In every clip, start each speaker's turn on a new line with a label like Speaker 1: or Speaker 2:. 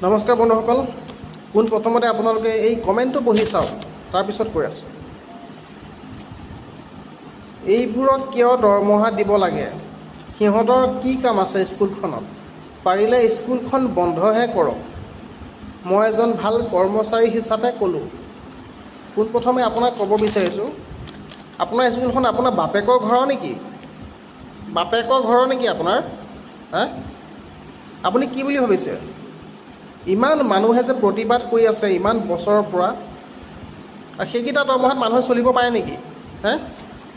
Speaker 1: নমস্কাৰ বন্ধুসকল, পোনপ্ৰথমতে আপোনালোকে এই কমেণ্টটো পঢ়ি চাওক, তাৰপিছত কৈ আছোঁ। এইবোৰক কিয় দৰমহা দিব লাগে? সিহঁতৰ কি কাম আছে স্কুলখনত? পাৰিলে স্কুলখন বন্ধহে কৰক। মই এজন ভাল কৰ্মচাৰী হিচাপে ক'লোঁ। পোনপ্ৰথমে আপোনাক ক'ব বিচাৰিছোঁ, আপোনাৰ স্কুলখন আপোনাৰ বাপেকৰ ঘৰৰ নেকি? বাপেকৰ ঘৰৰ নেকি আপোনাৰ? আপুনি কি বুলি ভাবিছে? ইমান মানুহে যে প্ৰতিবাদ কৰি আছে ইমান বছৰৰ পৰা, সেইকেইটা দৰমহাত মানুহে চলিব পাৰে নেকি?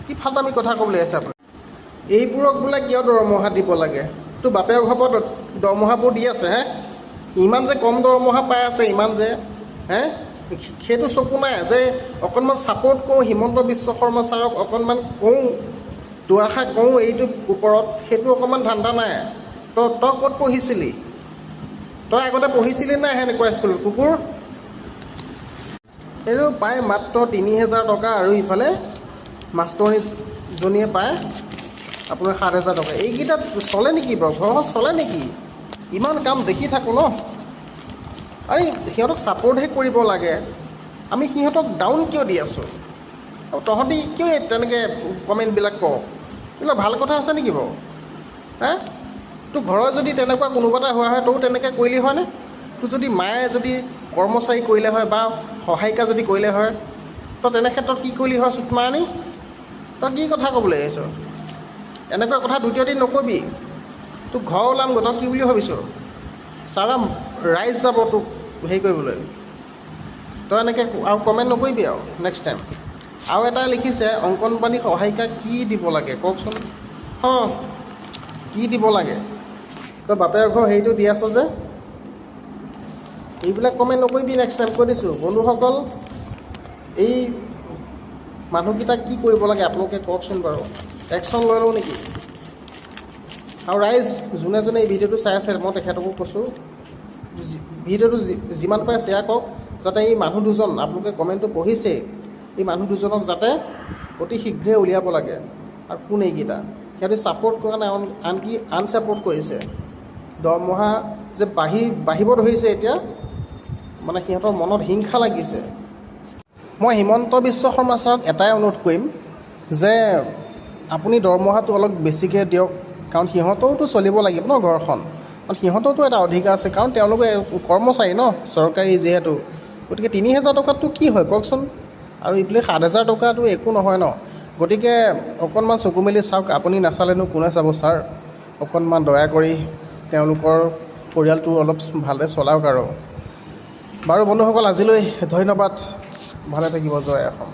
Speaker 1: কি ফাল্টামি কথা ক'বলৈ আছে আপুনি? এইবোৰক বোলে কিয় দৰমহা দিব লাগে? তো বাপেকৰ ঘৰৰ পৰা দৰমহাবোৰ দি আছে ইমান যে কম দৰমহা পাই আছে, ইমান যে সেইটো চকু নাই যে অকণমান ছাপৰ্ট কৰোঁ হিমন্ত বিশ্ব শৰ্মা ছাৰক, অকণমান কওঁ দুআষাৰ কওঁ এইটোৰ ওপৰত, সেইটো অকণমান ধান্দা নাই। তই ক'ত পঢ়িছিলি? তই আগতে পঢ়িছিলি নাই সেনেকুৱা স্কুলত? কুকুৰ এইটো পায় মাত্ৰ ৩,০০০ টকা, আৰু ইফালে মাষ্টৰনীজনীয়ে পায় আপোনাৰ ৭,০০০ টকা। এইকেইটাত চলে নেকি বাৰু? ঘৰখন চলে নেকি? ইমান কাম দেখি থাকোঁ ন। আৰে সিহঁতক ছাপৰ্টহে কৰিব লাগে, আমি সিহঁতক ডাউন কিয় দি আছোঁ? আৰু তহঁতি কিয় তেনেকৈ কমেণ্টবিলাক ক? এইবিলাক ভাল কথা আছে নেকি বাৰু? তোৰ ঘৰৰ যদি তেনেকুৱা কোনোবা এটা হোৱা হয়, তয়ো তেনেকৈ কৰিলি হয়নে? তোৰ যদি মায়ে যদি কৰ্মচাৰী কৰিলে হয় বা সহায়িকা যদি কৰিলে হয়, তই তেনে ক্ষেত্ৰত কি কৰিলি হয়? চুট মাৰানি? তই কি কথা ক'বলৈ আহিছ? এনেকুৱা কথা দ্বিতীয় দিন নকবি। তোক ঘৰ ওলামগৈ, তই কি বুলি ভাবিছ? চাৰা ৰাইজ যাব তোক হেৰি কৰিবলৈ। তই এনেকৈ আৰু কমেণ্ট নকৰিবি আৰু নেক্সট টাইম। আৰু এটা লিখিছে, অংকনবাড়ী সহায়িকা কি দিব লাগে কওকচোন? কি দিব লাগে? তই বাপেৰ ঘৰ হেৰিটো দি আছ যে, এইবিলাক কমেণ্ট নকৰিবি নেক্সট টাইম, কৈ দিছোঁ। বন্ধুসকল, এই মানুহকেইটাক কি কৰিব লাগে আপোনালোকে কওকচোন বাৰু? একশ্যন লৈ লওঁ নেকি? আৰু ৰাইজ যোনে যোনে এই ভিডিঅ'টো চাই আছে, মই তেখেতকো কৈছোঁ, ভিডিঅ'টো যিমান পাৰে শ্বেয়াৰ কৰক, যাতে এই মানুহ দুজন, আপোনালোকে কমেণ্টটো পঢ়িছেই, এই মানুহ দুজনক যাতে অতি শীঘ্ৰে উলিয়াব লাগে। আৰু কোন এইকেইটা? সিহঁতে ছাপৰ্ট কৰা নাই, আনকি আনছাপৰ্ট কৰিছে। দৰমহা যে বাঢ়িব ধৰিছে এতিয়া, মানে সিহঁতৰ মনত হিংসা লাগিছে। মই হিমন্ত বিশ্ব শৰ্মা ছাৰক এটাই অনুৰোধ কৰিম যে আপুনি দৰমহাটো অলপ বেছিকৈ দিয়ক, কাৰণ সিহঁতওতো চলিব লাগিব ন ঘৰখন, কাৰণ সিহঁতৰতো এটা অধিকাৰ আছে, কাৰণ তেওঁলোকে কৰ্মচাৰী ন, চৰকাৰী যিহেতু। গতিকে ৩,০০০ টকাটো কি হয় কওকচোন? আৰু ইফালে ৭,০০০ টকাটো একো নহয় ন। গতিকে অকণমান চকু মেলি চাওক। আপুনি নাচালেনো কোনে চাব ছাৰ? অকণমান দয়া কৰি তেওঁলোকৰ পৰিয়ালটো অলপ ভালে চলাওক আৰু। বাৰু বন্ধুসকল, আজিলৈ ধন্যবাদ। ভালে থাকিব। জয় অসম।